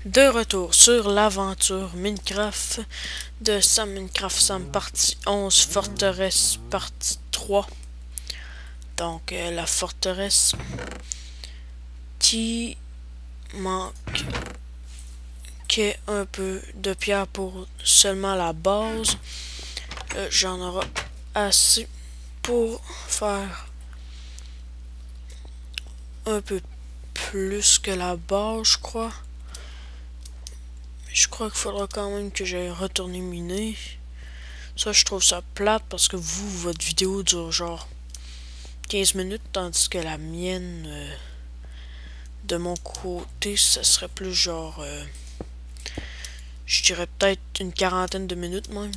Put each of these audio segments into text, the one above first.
De retour sur l'aventure Minecraft de Sam Minecraft Sam partie 11 forteresse partie 3. Donc la forteresse qui manque un peu de pierre pour seulement la base. J'en aurai assez pour faire un peu plus que la base, je crois. Je crois qu'il faudra quand même que j'aille retourner miner. Ça, je trouve ça plate parce que votre vidéo dure genre 15 minutes, tandis que la mienne, de mon côté, ça serait plus genre, je dirais peut-être une quarantaine de minutes même.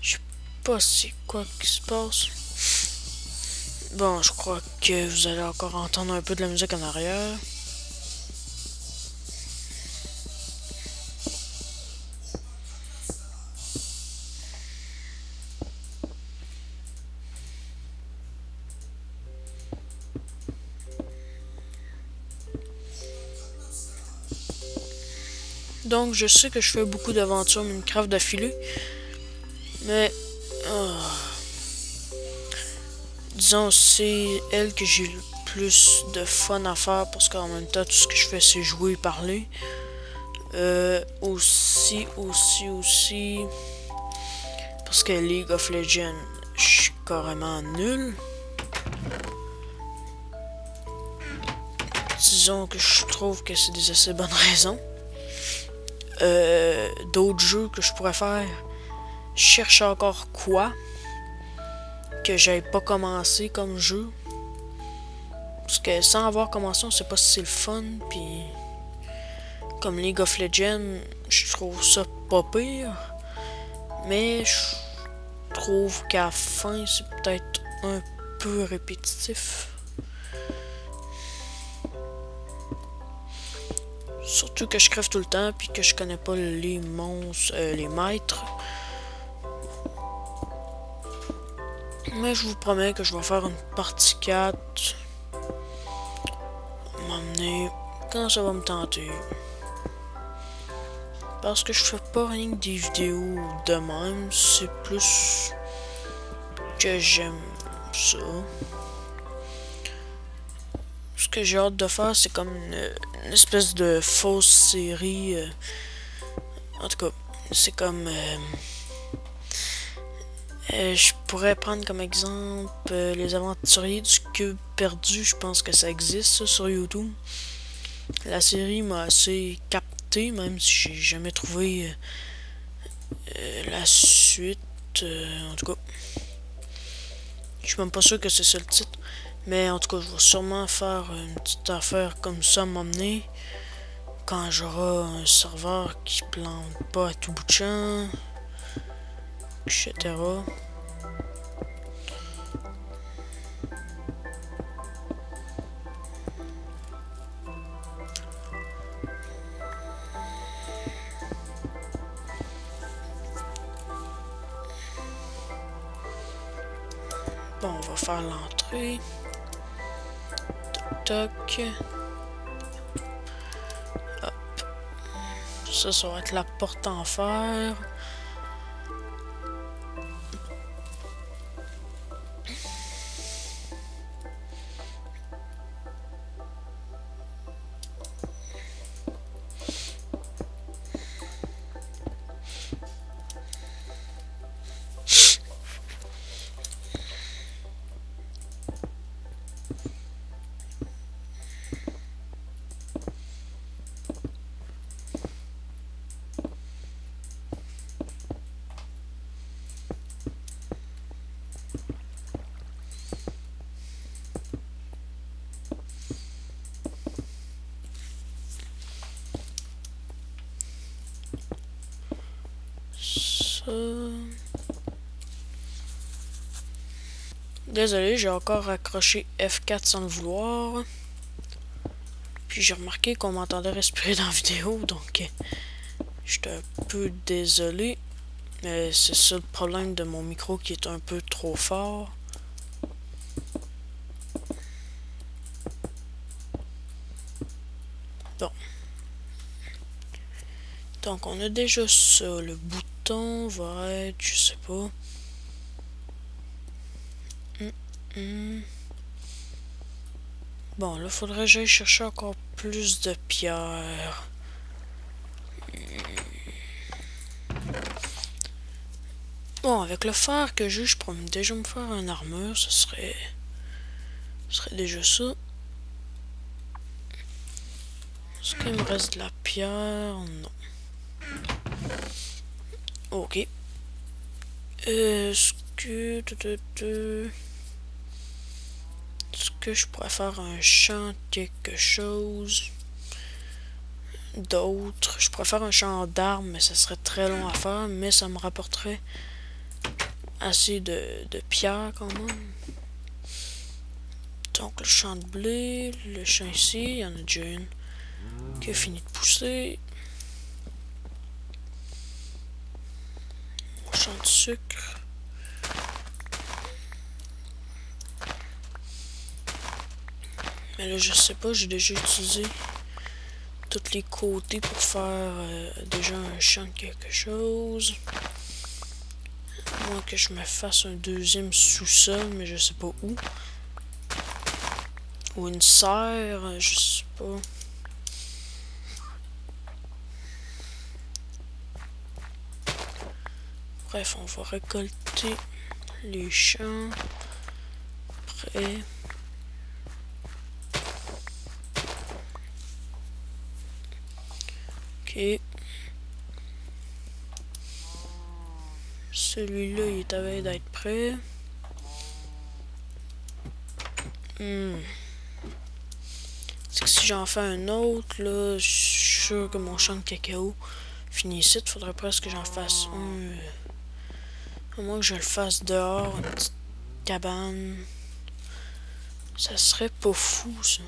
Je sais pas c'est quoi qui se passe. Bon, je crois que vous allez encore entendre un peu de la musique en arrière. Donc, je sais que je fais beaucoup d'aventures Minecraft d'affilée, mais disons, c'est elle que j'ai le plus de fun à faire parce qu'en même temps, tout ce que je fais, c'est jouer et parler. Aussi, parce que League of Legends, je suis carrément nul. Disons que je trouve que c'est des assez bonnes raisons. D'autres jeux que je pourrais faire, je cherche encore quoi que j'avais pas commencé comme jeu. Parce que sans avoir commencé, on sait pas si c'est le fun. Puis comme League of Legends, je trouve ça pas pire. Mais je trouve qu'à la fin, c'est peut-être un peu répétitif. Surtout que je crève tout le temps, puis que je connais pas les monstres, les maîtres. Mais je vous promets que je vais faire une partie 4. M'emmener quand ça va me tenter. Parce que je fais pas rien que des vidéos de même, c'est plus que j'aime ça. Ce que j'ai hâte de faire, c'est comme une espèce de fausse série. En tout cas, c'est comme... je pourrais prendre comme exemple les aventuriers du cube perdu. Je pense que ça existe ça, sur YouTube. La série m'a assez capté, même si j'ai jamais trouvé la suite. En tout cas, je suis même pas sûr que c'est ça le titre. Mais en tout cas, je vais sûrement faire une petite affaire comme ça, m'emmener quand j'aurai un serveur qui plante pas à tout bout de champ, etc. Bon, on va faire l'entrée. Toc, toc. Hop. Ça va être la porte en fer. Désolé, j'ai encore accroché F4 sans le vouloir. Puis j'ai remarqué qu'on m'entendait respirer dans la vidéo, donc j'étais un peu désolé. Mais c'est ça le problème de mon micro qui est un peu trop fort. Bon. Donc on a déjà ça. Le bouton va être, je sais pas. Bon, là, faudrait que j'aille chercher encore plus de pierres. Bon, avec le fer que j'ai, je pourrais déjà me faire une armure. Ce serait déjà ça. Est-ce qu'il me reste de la pierre? Non. Ok. Est-ce que... Est-ce que je pourrais faire un champ de quelque chose d'autre? Je pourrais faire un champ d'arbres, mais ça serait très long à faire, mais ça me rapporterait assez de pierres quand même. Donc le champ de blé, le champ ici, il y en a déjà une qui a fini de pousser. Mon champ de sucre. Mais là je sais pas, j'ai déjà utilisé tous les côtés pour faire déjà un champ de quelque chose. Moi que je me fasse un deuxième sous-sol, mais je sais pas où. Ou une serre, je sais pas. Bref, on va récolter les champs. Après. Ok. Celui-là, il est à veille d'être prêt. C'est que si j'en fais un autre, là, je suis sûr que mon champ de cacao finit ici. Il faudrait presque que j'en fasse un. À moins que je le fasse dehors, une petite cabane. Ça serait pas fou, ça.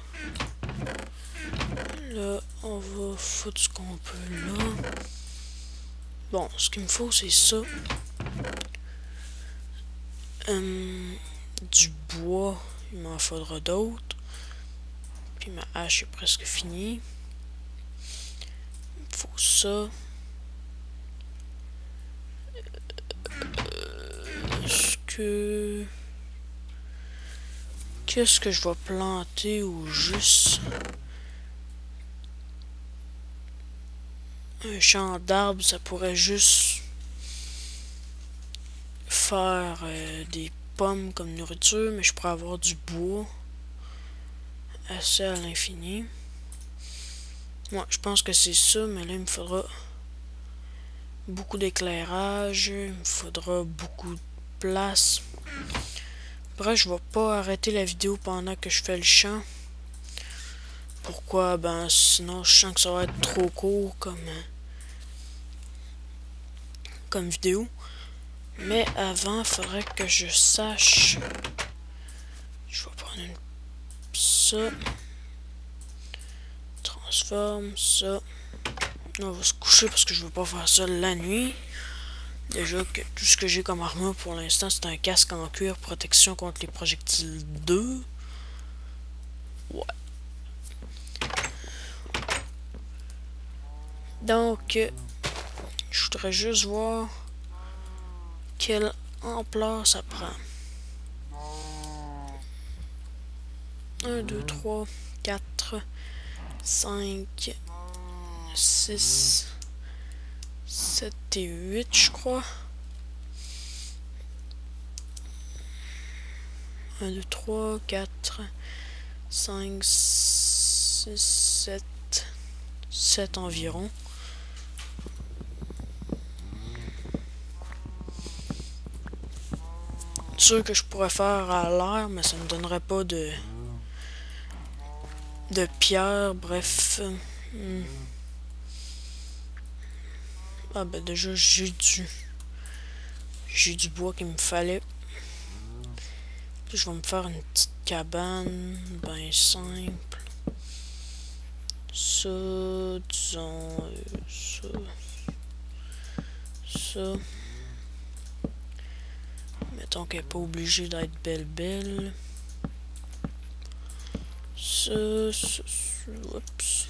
Là, on va foutre ce qu'on peut là. Bon, ce qu'il me faut, c'est ça. Du bois, il m'en faudra d'autres. Puis ma hache est presque finie. Il me faut ça. Qu'est-ce que je vais planter ou juste un champ d'arbres, ça pourrait juste faire des pommes comme nourriture, mais je pourrais avoir du bois assez à l'infini. Moi, je pense que c'est ça, mais là, il me faudra beaucoup d'éclairage, il me faudra beaucoup de place. Bref, je vais pas arrêter la vidéo pendant que je fais le champ. Pourquoi? Ben, sinon, je sens que ça va être trop court comme vidéo. Mais avant, il faudrait que je sache. Je vais prendre ça. Transforme ça. On va se coucher parce que je veux pas faire ça la nuit. Déjà que tout ce que j'ai comme armure pour l'instant, c'est un casque en cuir, protection contre les projectiles 2. Ouais. Donc, je voudrais juste voir quelle ampleur ça prend. 1, 2, 3, 4, 5, 6, 7 et 8, je crois. 1, 2, 3, 4, 5, 6, 7 environ. C'est sûr que je pourrais faire à l'air, mais ça me donnerait pas de pierre, bref. Ah ben déjà j'ai du bois qu'il me fallait. Puis je vais me faire une petite cabane, ben simple. Ça, disons, ça. Mettons qu'elle n'est pas obligée d'être belle. Ça, oups.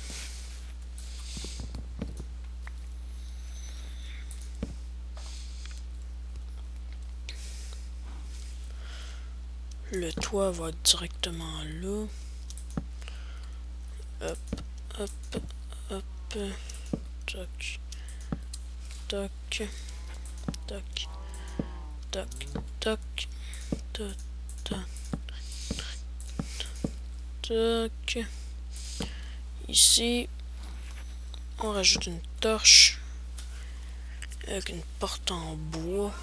Le toit va être directement là. Hop, hop, hop. Toc, toc, toc, toc, toc, toc, toc, toc. Ici, on rajoute une torche avec une porte en bois.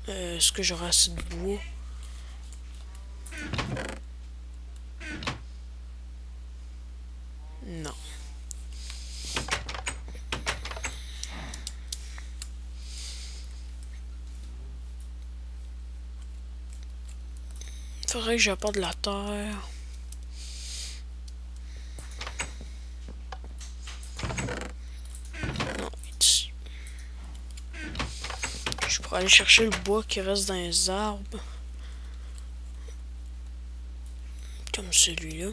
Est-ce que j'aurai assez de bois? Non. Faudrait que j'apporte de la terre. Non, ici. Je pourrais aller chercher le bois qui reste dans les arbres. Comme celui-là.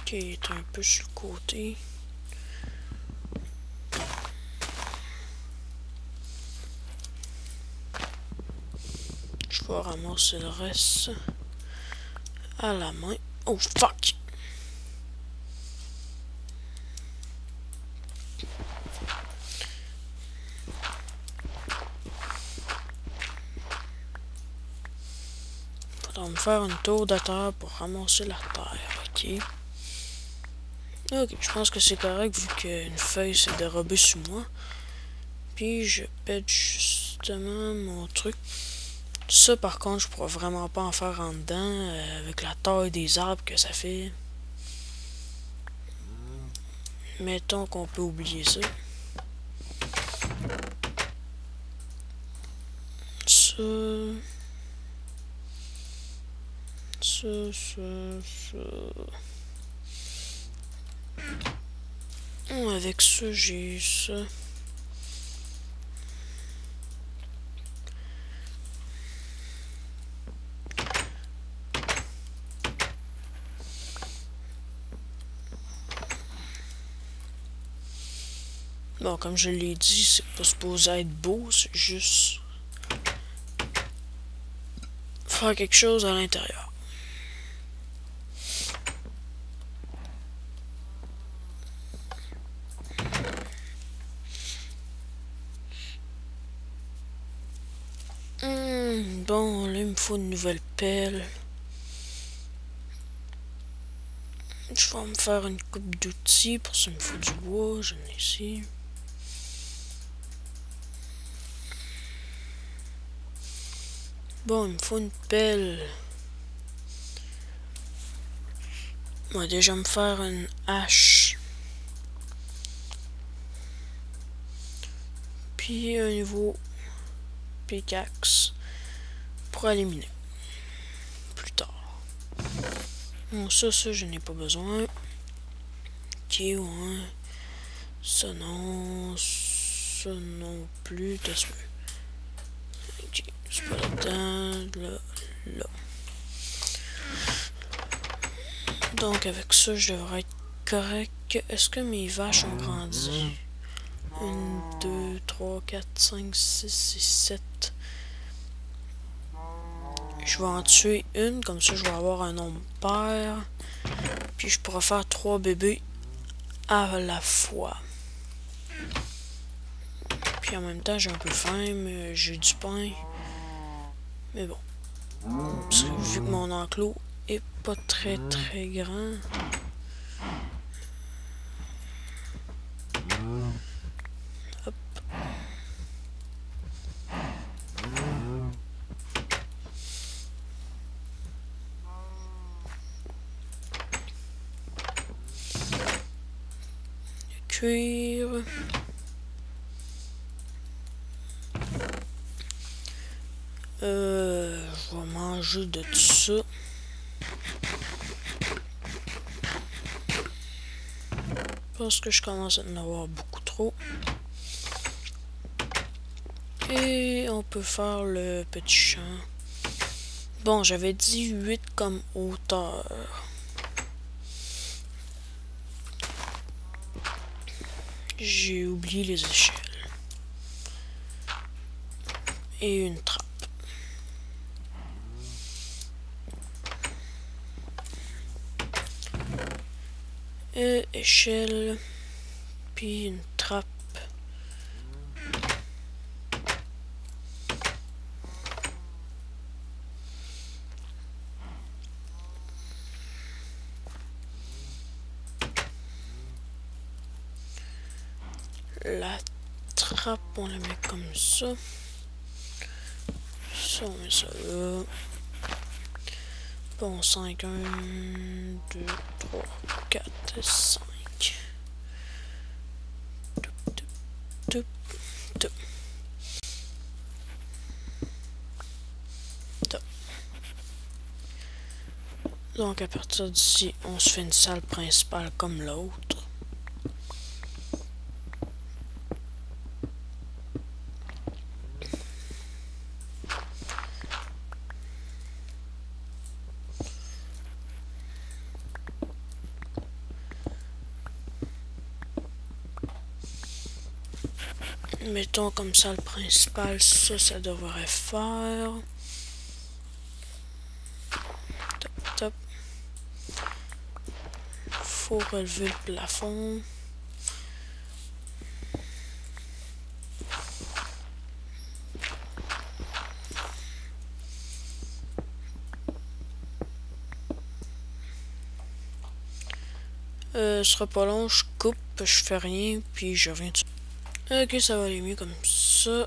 Ok, il est un peu sur le côté. Je vais ramasser le reste à la main. Oh fuck! Faudra me faire une tour de terre pour ramasser la terre, ok? Ok, je pense que c'est correct vu qu'une feuille s'est dérobée sous moi. Puis je pète justement mon truc. Ça par contre, je pourrais vraiment pas en faire en dedans avec la taille des arbres que ça fait. Mettons qu'on peut oublier ça. Ça. Avec ça, j'ai ça. Bon, comme je l'ai dit, c'est pas supposé être beau, c'est juste faire quelque chose à l'intérieur. Bon, là, il me faut une nouvelle pelle. Je vais me faire une coupe d'outils, pour ça il me faut du bois, j'en ai ici. Bon, il me faut une pelle. On va déjà me faire une hache. Puis un nouveau pickaxe pour éliminer plus tard. Bon, ça je n'ai pas besoin. Ok, ouais. Ça non plus. Ok, c'est pas là-dedans, là. Donc avec ça, je devrais être correct. Est-ce que mes vaches ont grandi? 1, 2, 3, 4, 5, 6 et 7. Je vais en tuer une, comme ça je vais avoir un nombre pair. Puis je pourrai faire 3 bébés à la fois. Puis en même temps j'ai un peu faim, mais j'ai du pain. Mais bon. Parce que vu que mon enclos est pas très grand. Hop. Cuire. Je vais manger de tout ça. Parce que je commence à en avoir beaucoup trop. Et on peut faire le petit champ. Bon, j'avais dit 8 comme hauteur. J'ai oublié les échelles. Et une trappe. Échelle. Puis une trappe. La trappe, on la met comme ça. Ça, on met ça là. Bon, 5, 1, 2, 3, 4, 5. Toup, toup. Donc à partir d'ici, on se fait une salle principale comme l'autre. Mettons comme salle principale, ça devrait faire. Top, top. Faut relever le plafond. Ce sera pas long, je coupe, je fais rien, puis je reviens dessus. Ok, ça va aller mieux comme ça.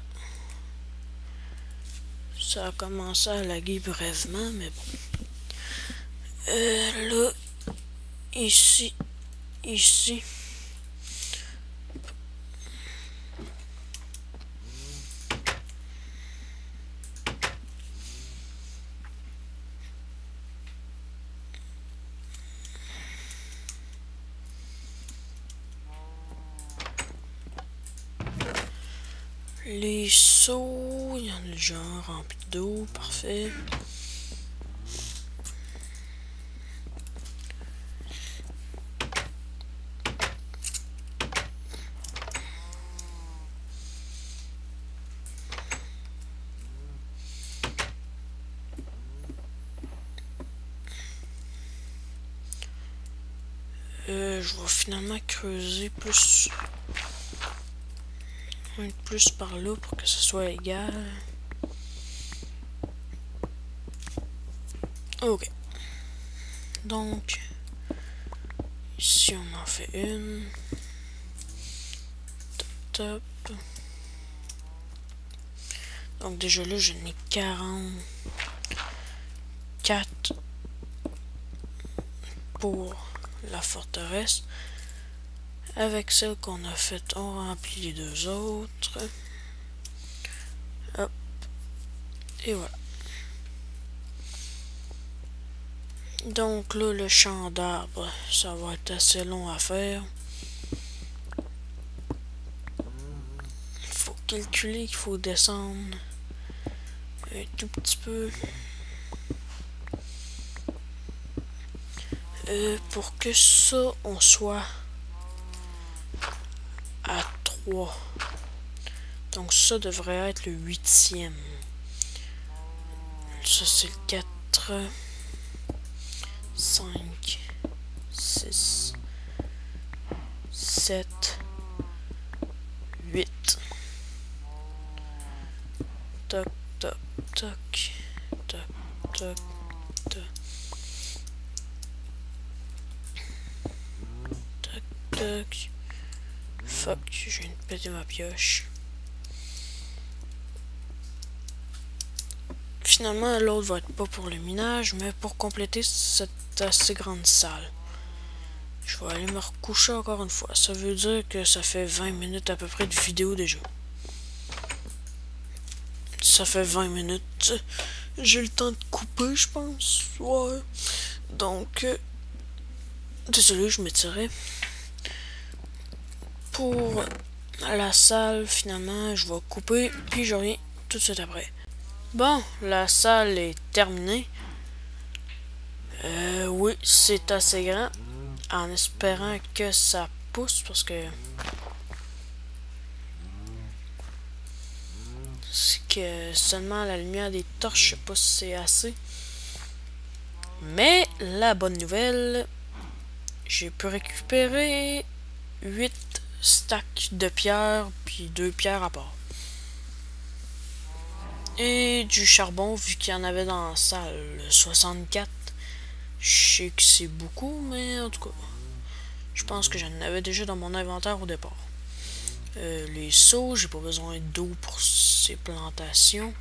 Ça a commencé à laguer brièvement, mais bon. Là, ici. Les seaux, il y en a déjà un rempli d'eau, parfait. Je vais finalement creuser plus par là pour que ce soit égal. Ok. Donc, ici on en fait une. Top, top. Donc déjà là, je n'ai 44 pour la forteresse. Avec celle qu'on a faite, on remplit les deux autres. Hop. Et voilà. Donc là, le champ d'arbres, ça va être assez long à faire. Il faut calculer qu'il faut descendre un tout petit peu. Pour que ça, on soit à 3. Donc ça devrait être le 8e. Ça c'est le 4, 5, 6, 7, 8. Toc, toc, toc, toc, toc, toc. Toc, toc. Fuck, je viens de péter ma pioche. Finalement, l'autre va être pas pour le minage, mais pour compléter cette assez grande salle. Je vais aller me recoucher encore une fois. Ça veut dire que ça fait 20 minutes à peu près de vidéo déjà. Ça fait 20 minutes. J'ai le temps de couper, je pense. Ouais. Donc, désolé, je m'étirais. Pour à la salle, finalement, je vais couper, puis je reviens tout de suite après. Bon, la salle est terminée. Oui, c'est assez grand, en espérant que ça pousse, parce que c'est que seulement la lumière des torches, je sais pas si c'est assez. Mais la bonne nouvelle, j'ai pu récupérer 8 stacks de pierres, puis 2 pierres à part. Et du charbon, vu qu'il y en avait dans la salle 64. Je sais que c'est beaucoup, mais en tout cas, je pense que j'en avais déjà dans mon inventaire au départ. Les seaux, j'ai pas besoin d'eau pour ces plantations.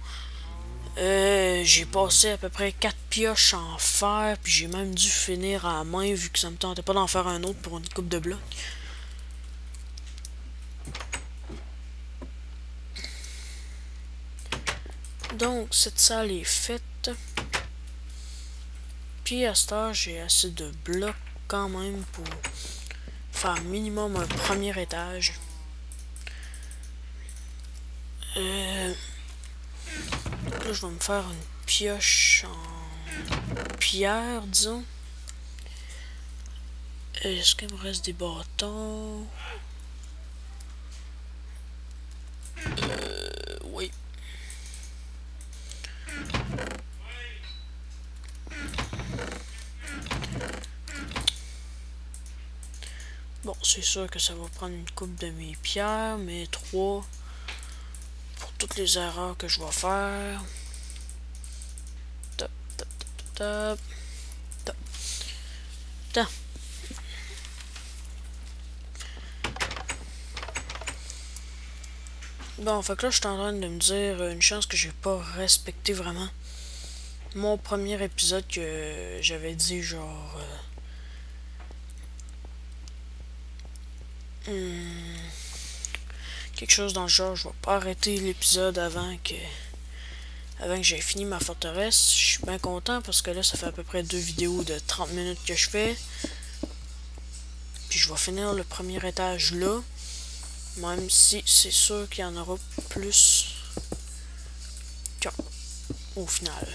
J'ai passé à peu près 4 pioches en fer, puis j'ai même dû finir à la main vu que ça me tentait pas d'en faire un autre pour une coupe de blocs. Donc cette salle est faite. Puis à cette heure, j'ai assez de blocs quand même pour faire minimum un premier étage. Là, je vais me faire une pioche en pierre, disons. Est-ce qu'il me reste des bâtons? Oui. Bon, c'est sûr que ça va prendre une coupe de mes pierres, mais 3 pour toutes les erreurs que je vais faire. Top, top, top, top, top. Top. Bon, fait que là, je suis en train de me dire une chance que j'ai pas respecté vraiment mon premier épisode que j'avais dit genre quelque chose dans le genre. Je vais pas arrêter l'épisode avant que j'ai fini ma forteresse. Je suis bien content parce que là, ça fait à peu près 2 vidéos de 30 minutes que je fais. Puis je vais finir le premier étage là. Même si c'est sûr qu'il y en aura plus qu'au final.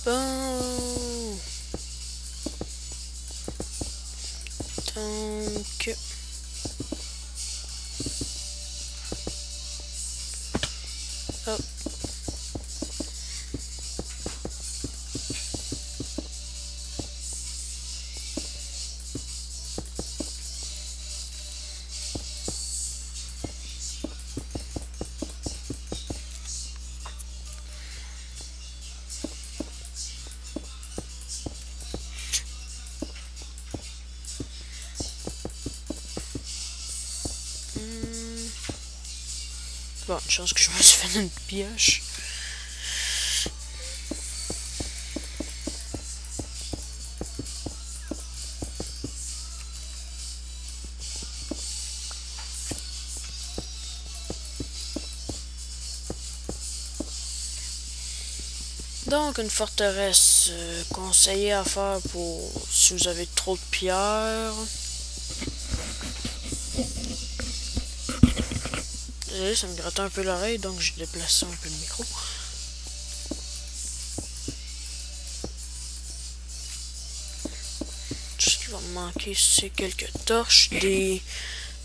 Bon. Donc. Hop. Bon, une chance que je me suis fait une pioche. Donc, une forteresse conseillée à faire pour si vous avez trop de pierres. Désolé, ça me grattait un peu l'oreille, donc j'ai déplacé un peu le micro. Tout ce qui va me manquer, c'est quelques torches, des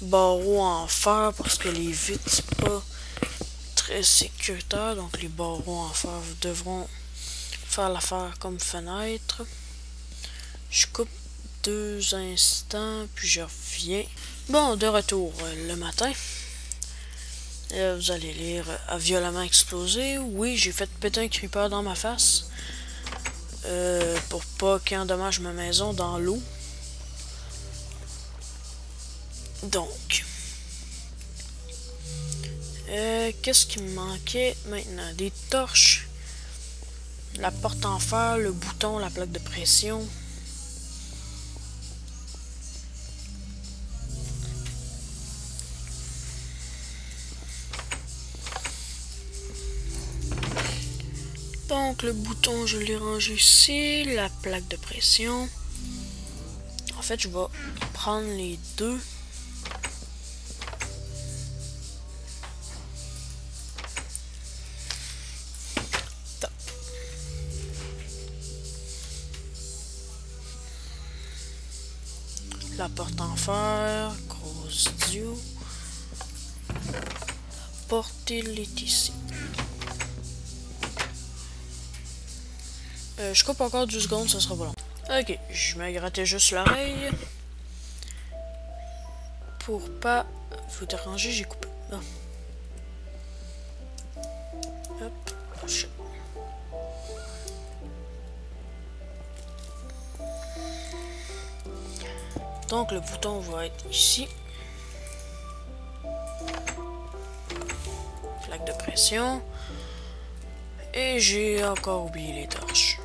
barreaux en fer, parce que les vitres, c'est pas très sécuritaire, donc les barreaux en fer devront faire l'affaire comme fenêtre. Je coupe 2 instants, puis je reviens. Bon, de retour le matin. Vous allez lire a violemment explosé. Oui, j'ai fait péter un creeper dans ma face. pour pas qu'il endommage ma maison dans l'eau. Donc, qu'est-ce qui me manquait maintenant? Des torches, la porte en fer, le bouton, la plaque de pression. Donc le bouton, je l'ai rangé ici, la plaque de pression. En fait, je vais prendre les deux. Top. La porte en fer, grosse dieu. La porte, elle est ici. Je coupe encore 12 secondes, ça sera pas long. Ok, je me grattais juste l'oreille. Pour pas vous déranger, j'ai coupé. Ah. Hop, donc le bouton va être ici. Plaque de pression. Et j'ai encore oublié les torches.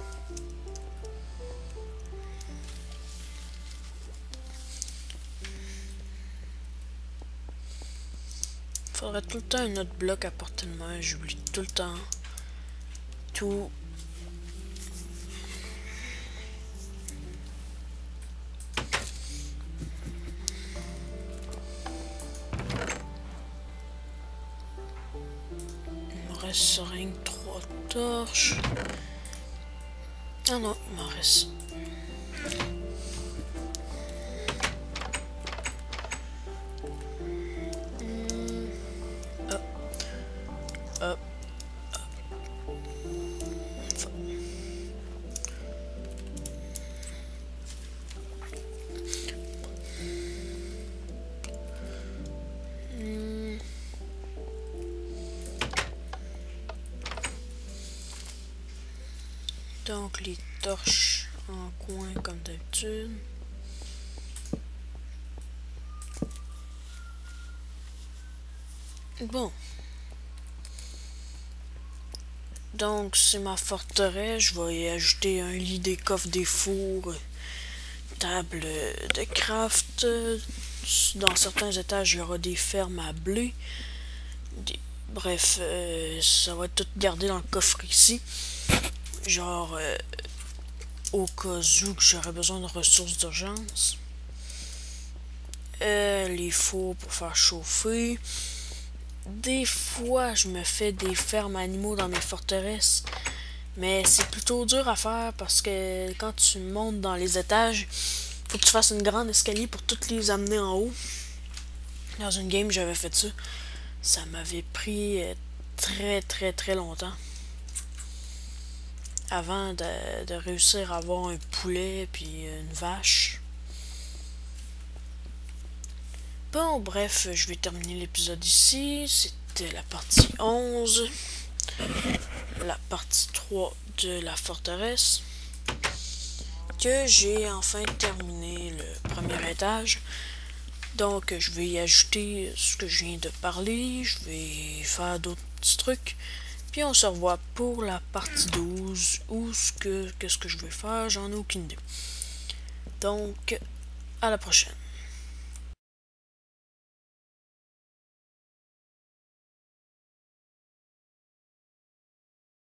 Faudrait tout le temps un autre bloc à portée de main, j'oublie tout le temps. Tout. Il me reste rien que 3 torches. Ah non, il m'en reste. Hop. Donc les torches en coin comme d'habitude. Bon. Donc c'est ma forteresse, je vais y ajouter un lit, des coffres, des fours, table de craft. Dans certains étages, il y aura des fermes à blé. Bref, ça va être tout gardé dans le coffre ici. Genre, au cas où que j'aurais besoin de ressources d'urgence. Les fours pour faire chauffer. Des fois, je me fais des fermes animaux dans mes forteresses. Mais c'est plutôt dur à faire parce que quand tu montes dans les étages, faut que tu fasses une grande escalier pour toutes les amener en haut. Dans une game, j'avais fait ça. Ça m'avait pris très longtemps. Avant de réussir à avoir un poulet puis une vache. Bon, bref, je vais terminer l'épisode ici. C'était la partie 11. La partie 3 de la forteresse. Que j'ai enfin terminé le premier étage. Donc, je vais y ajouter ce que je viens de parler. Je vais faire d'autres petits trucs. Puis on se revoit pour la partie 12. Ou qu'est-ce que je vais faire, j'en ai aucune idée. Donc, à la prochaine.